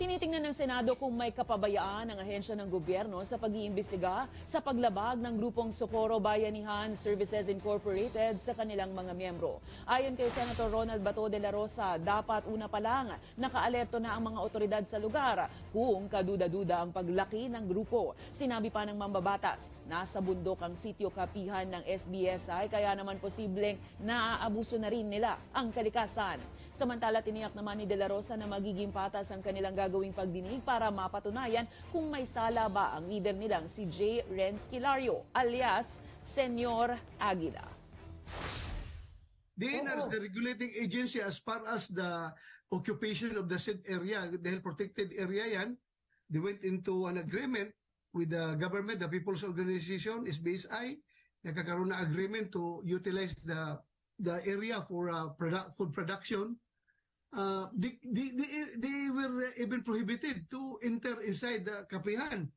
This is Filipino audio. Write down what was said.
Tinitingnan ng Senado kung may kapabayaan ng ahensya ng gobyerno sa pag-iimbestiga sa paglabag ng grupong Socorro Bayanihan Services Incorporated sa kanilang mga miyembro. Ayon kay Senator Ronald Bato de la Rosa, dapat una pa lang nakaalerto na ang mga otoridad sa lugar kung kaduda-duda ang paglaki ng grupo. Sinabi pa ng mambabatas, nasa bundok ang sitio kapihan ng SBSI kaya naman posibleng naaabuso na rin nila ang kalikasan. Samantala, tiniyak naman ni De La Rosa na magiging patas ang kanilang gagawing pagdinig para mapatunayan kung may sala ba ang leader nilang si J. Renz Kilario alias Senyor Aguila. Being as the regulating agency as far as the occupation of the said area, dahil protected area yan, they went into an agreement with the government, the People's Organization, SBSI, nakakaroon na agreement to utilize the area for food production. They were even prohibited to enter inside the kapihan.